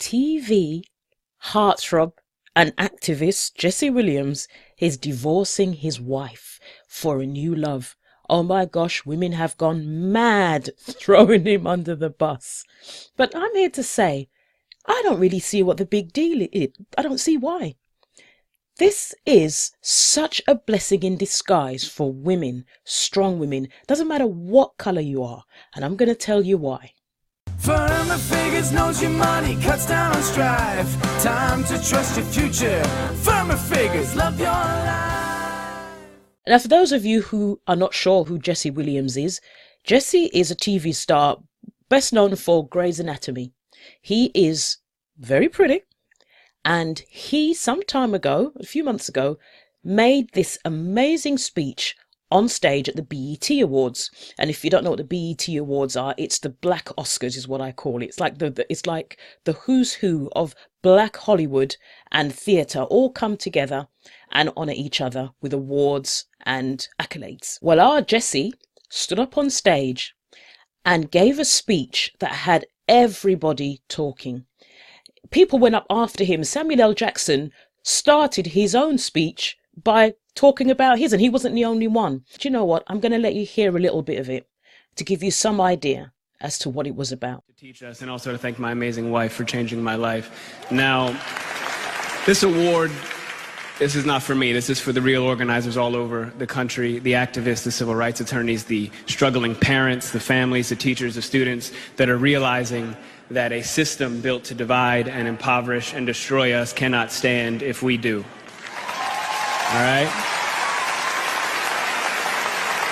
TV heartthrob and activist Jesse Williams is divorcing his wife for a new love. Oh my gosh, women have gone mad throwing him under the bus. But I'm here to say, I don't really see what the big deal is. I don't see why. This is such a blessing in disguise for women, strong women. Doesn't matter what colour you are. And I'm going to tell you why. Firmer figures knows your money, cuts down on strife. Time to trust your future. Firmer figures love your life. Now, for those of you who are not sure who Jesse Williams is, Jesse is a TV star best known for Grey's Anatomy. He is very pretty, and he some time ago, a few months ago, made this amazing speech on stage at the BET Awards. And if you don't know what the BET Awards are, it's the Black Oscars is what I call it. It's like the who's who of Black Hollywood and theatre all come together and honour each other with awards and accolades. Well, our Jesse stood up on stage and gave a speech that had everybody talking. People went up after him. Samuel L. Jackson started his own speech by talking about his, and he wasn't the only one. Do you know what? I'm going to let you hear a little bit of it to give you some idea as to what it was about. To teach us, and also to thank my amazing wife for changing my life. Now, this award, this is not for me. This is for the real organizers all over the country, the activists, the civil rights attorneys, the struggling parents, the families, the teachers, the students that are realizing that a system built to divide and impoverish and destroy us cannot stand if we do. All right?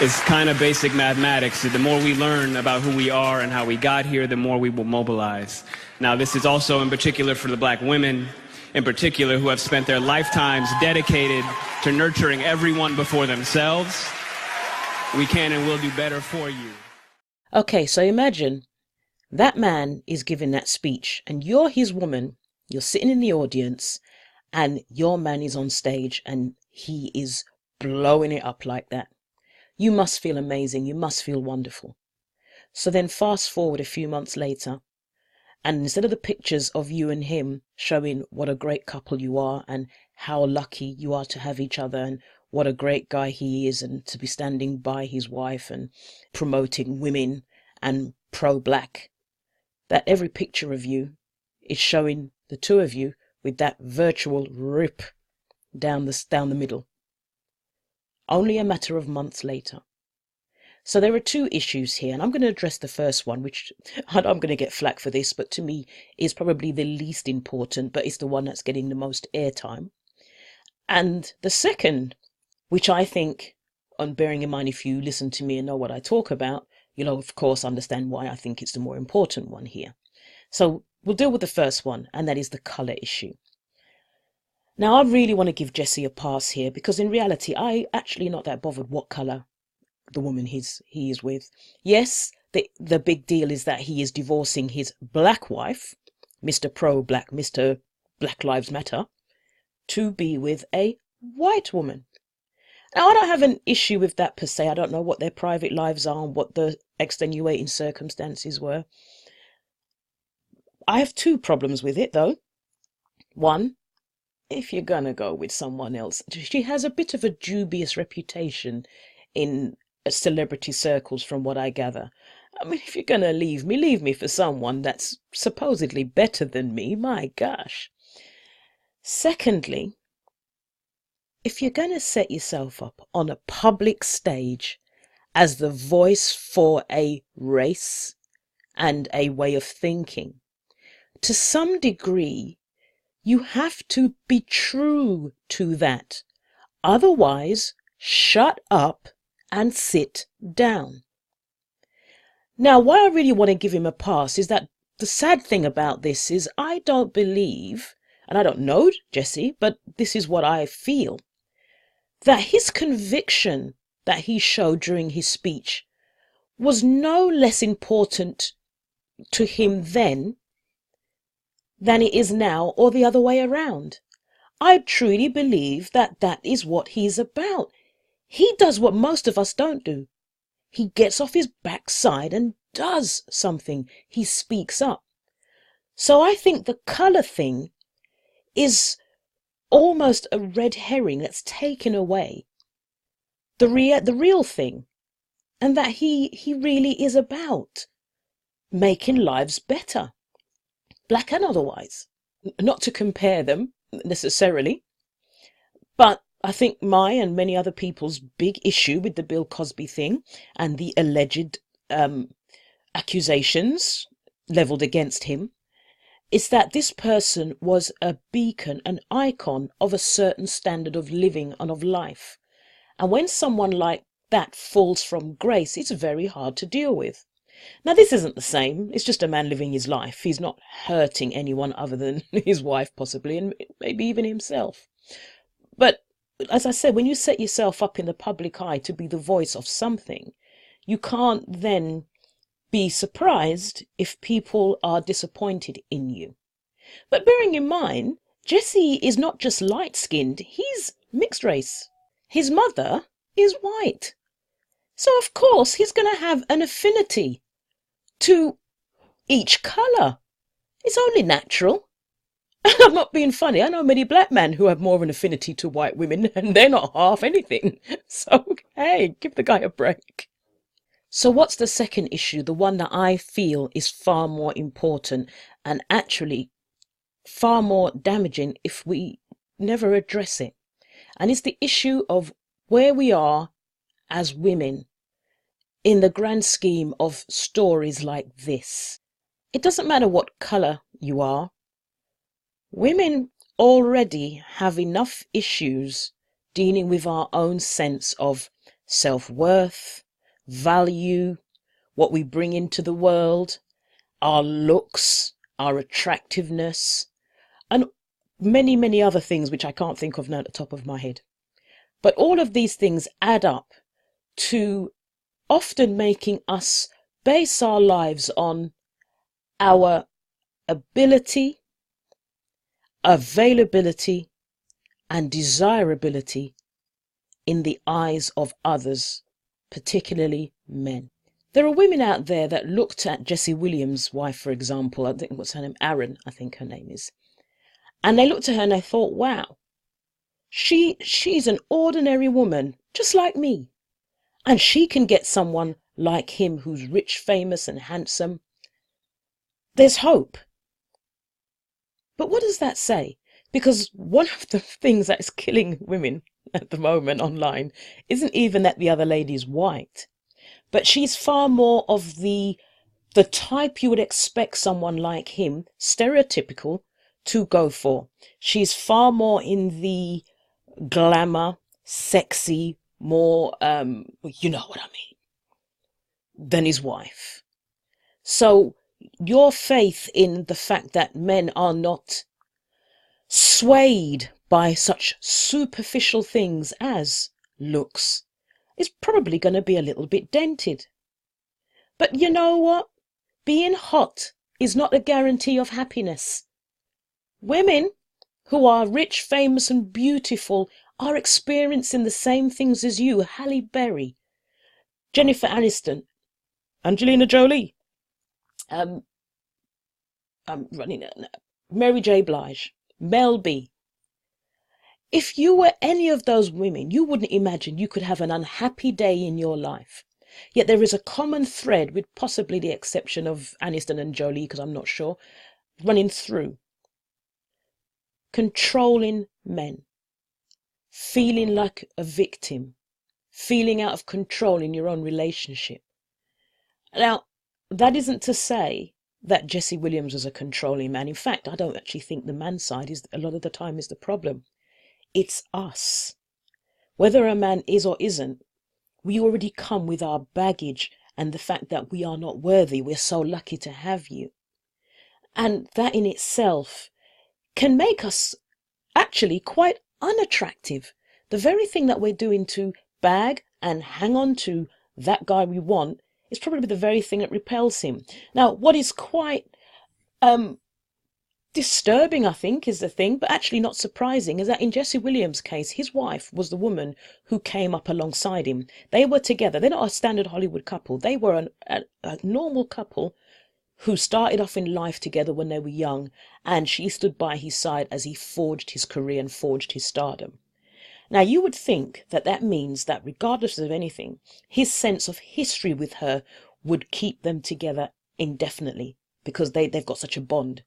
It's kind of basic mathematics. The more we learn about who we are and how we got here, the more we will mobilize. Now, this is also in particular for the black women, in particular, who have spent their lifetimes dedicated to nurturing everyone before themselves. We can and will do better for you. Okay, so imagine that man is giving that speech and you're his woman, you're sitting in the audience, and your man is on stage and he is blowing it up like that. You must feel amazing. You must feel wonderful. So then fast forward a few months later, and instead of the pictures of you and him showing what a great couple you are and how lucky you are to have each other and what a great guy he is and to be standing by his wife and promoting women and pro-black, that every picture of you is showing the two of you with that virtual rip down the middle. Only a matter of months later. So there are two issues here, and I'm going to address the first one, which I know I'm going to get flack for this, but to me is probably the least important, but it's the one that's getting the most airtime. And the second, which I think, on bearing in mind if you listen to me and know what I talk about, you'll of course understand why I think it's the more important one here. So we'll deal with the first one, and that is the colour issue. Now, I really want to give Jesse a pass here because in reality, I actually not that bothered what colour the woman he is with. Yes, the big deal is that he is divorcing his black wife, Mr. Pro-Black, Mr. Black Lives Matter, to be with a white woman. Now, I don't have an issue with that per se. I don't know what their private lives are and what the extenuating circumstances were. I have two problems with it, though. One, if you're going to go with someone else, she has a bit of a dubious reputation in celebrity circles from what I gather. I mean, if you're going to leave me for someone that's supposedly better than me, my gosh. Secondly, if you're going to set yourself up on a public stage as the voice for a race and a way of thinking, to some degree, you have to be true to that. Otherwise, shut up and sit down. Now, why I really want to give him a pass is that the sad thing about this is I don't believe, and I don't know Jesse, but this is what I feel, that his conviction that he showed during his speech was no less important to him then than it is now, or the other way around. I truly believe that that is what he's about. He does what most of us don't do. He gets off his backside and does something. He speaks up. So I think the colour thing is almost a red herring that's taken away the real thing, and that he really is about making lives better, black and otherwise. Not to compare them necessarily, but I think my and many other people's big issue with the Bill Cosby thing and the alleged accusations leveled against him is that this person was a beacon, an icon of a certain standard of living and of life. And when someone like that falls from grace, it's very hard to deal with. Now, this isn't the same. It's just a man living his life. He's not hurting anyone other than his wife, possibly, and maybe even himself. But as I said, when you set yourself up in the public eye to be the voice of something, you can't then be surprised if people are disappointed in you. But bearing in mind, Jesse is not just light-skinned, he's mixed race. His mother is white. So of course he's going to have an affinity to each colour. It's only natural. And I'm not being funny. I know many black men who have more of an affinity to white women, and they're not half anything. So, hey, give the guy a break. So what's the second issue? The one that I feel is far more important and actually far more damaging if we never address it. And it's the issue of where we are as women in the grand scheme of stories like this. It doesn't matter what colour you are. Women already have enough issues dealing with our own sense of self-worth, value, what we bring into the world, our looks, our attractiveness, and many, many other things which I can't think of now at the top of my head. But all of these things add up to often making us base our lives on our ability, availability, and desirability in the eyes of others, particularly men. There are women out there that looked at Jesse Williams' wife, for example, I think what's her name, Aaron, I think her name is, and they looked at her and they thought, wow, she's an ordinary woman, just like me, and she can get someone like him who's rich, famous, and handsome. There's hope. But what does that say? Because one of the things that is killing women at the moment online isn't even that the other lady's white, but she's far more of the type you would expect someone like him, stereotypical, to go for. She's far more in the glamour, sexy, more, you know what I mean, than his wife. So your faith in the fact that men are not swayed by such superficial things as looks is probably going to be a little bit dented. But you know what? Being hot is not a guarantee of happiness. Women who are rich, famous and beautiful are experiencing the same things as you. Halle Berry, Jennifer Aniston, Angelina Jolie, I'm running it now, Mary J. Blige, Mel B. If you were any of those women, you wouldn't imagine you could have an unhappy day in your life. Yet there is a common thread, with possibly the exception of Aniston and Jolie, because I'm not sure, running through. Controlling men. Feeling like a victim. Feeling out of control in your own relationship. Now, that isn't to say that Jesse Williams was a controlling man. In fact, I don't actually think the man's side is a lot of the time is the problem. It's us. Whether a man is or isn't, we already come with our baggage and the fact that we are not worthy. We're so lucky to have you. And that in itself can make us actually quite unattractive. The very thing that we're doing to bag and hang on to that guy we want is probably the very thing that repels him. Now, what is quite disturbing, I think, is the thing, but actually not surprising, is that in Jesse Williams' case, his wife was the woman who came up alongside him. They were together. They're not a standard Hollywood couple. They were a normal couple who started off in life together when they were young, and she stood by his side as he forged his career and forged his stardom. Now, you would think that that means that regardless of anything, his sense of history with her would keep them together indefinitely because they've got such a bond.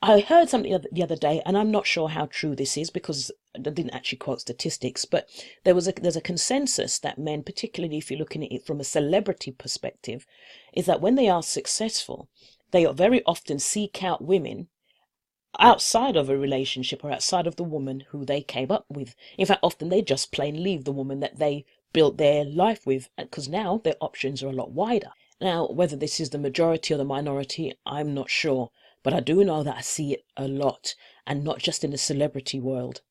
I heard something the other day, and I'm not sure how true this is because I didn't actually quote statistics, but there's a consensus that men, particularly if you're looking at it from a celebrity perspective, is that when they are successful, they very often seek out women outside of a relationship or outside of the woman who they came up with. In fact, often they just plain leave the woman that they built their life with, because now their options are a lot wider. Now, whether this is the majority or the minority, I'm not sure, but I do know that I see it a lot, and not just in the celebrity world.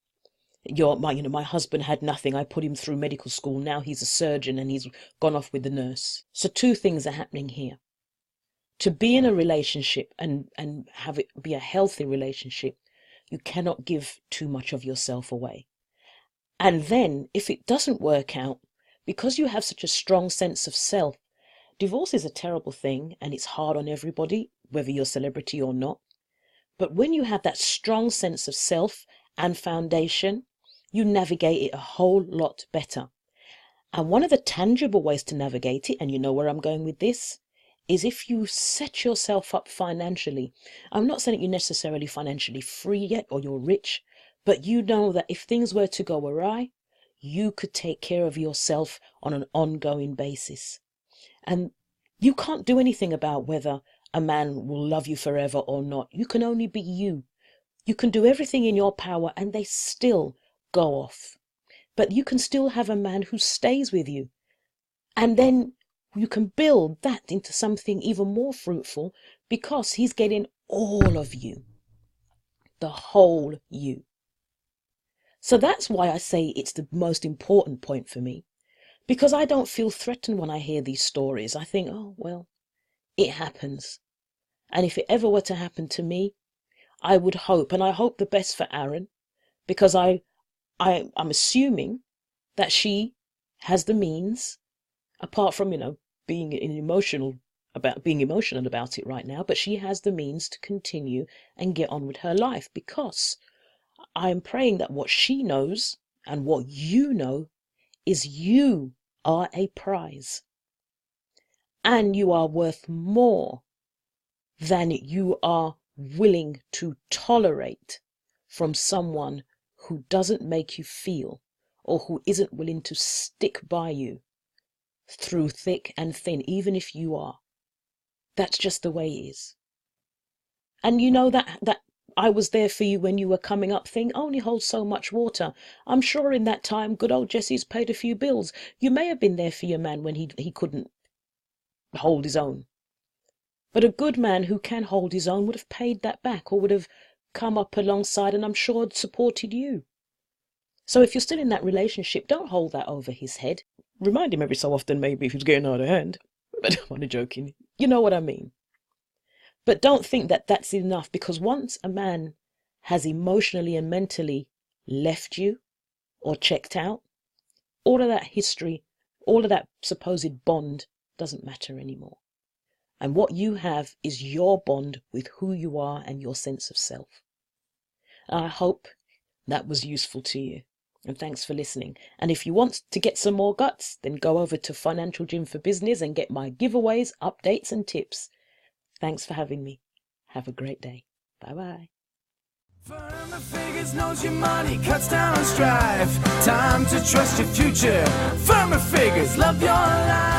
My husband had nothing. I put him through medical school. Now he's a surgeon and he's gone off with the nurse. So two things are happening here. To be in a relationship and have it be a healthy relationship, you cannot give too much of yourself away. And then if it doesn't work out, because you have such a strong sense of self, divorce is a terrible thing and it's hard on everybody, whether you're a celebrity or not. But when you have that strong sense of self and foundation, you navigate it a whole lot better. And one of the tangible ways to navigate it, and you know where I'm going with this, is if you set yourself up financially. I'm not saying that you're necessarily financially free yet or you're rich, but you know that if things were to go awry, you could take care of yourself on an ongoing basis. And you can't do anything about whether a man will love you forever or not. You can only be you. You can do everything in your power and they still go off. But you can still have a man who stays with you. And then you can build that into something even more fruitful because he's getting all of you. The whole you. So that's why I say it's the most important point for me. Because I don't feel threatened when I hear these stories. I think, oh, well, it happens. And if it ever were to happen to me, I would hope, and I hope the best for Aaron, because I'm assuming that she has the means, apart from, being emotional about it right now, but she has the means to continue and get on with her life, because I'm praying that what she knows and what you know is you are a prize. And you are worth more than you are willing to tolerate from someone who doesn't make you feel, or who isn't willing to stick by you through thick and thin, even if you are. That's just the way it is. And you know that I was there for you when you were coming up thing only holds so much water. I'm sure in that time good old Jesse's paid a few bills. You may have been there for your man when he couldn't hold his own. But a good man who can hold his own would have paid that back, or would have come up alongside and I'm sure had supported you. So if you're still in that relationship, don't hold that over his head. Remind him every so often maybe if he's getting out of hand. But I'm only joking. You know what I mean. But don't think that that's enough, because once a man has emotionally and mentally left you or checked out, all of that history, all of that supposed bond doesn't matter anymore. And what you have is your bond with who you are and your sense of self. I hope that was useful to you. And thanks for listening. And if you want to get some more guts, then go over to Financial Gym for Business and get my giveaways, updates and tips. Thanks for having me. Have a great day. Bye-bye. Firm figures knows your money, cuts down on strife. Time to trust your future. Firmer figures, love your life.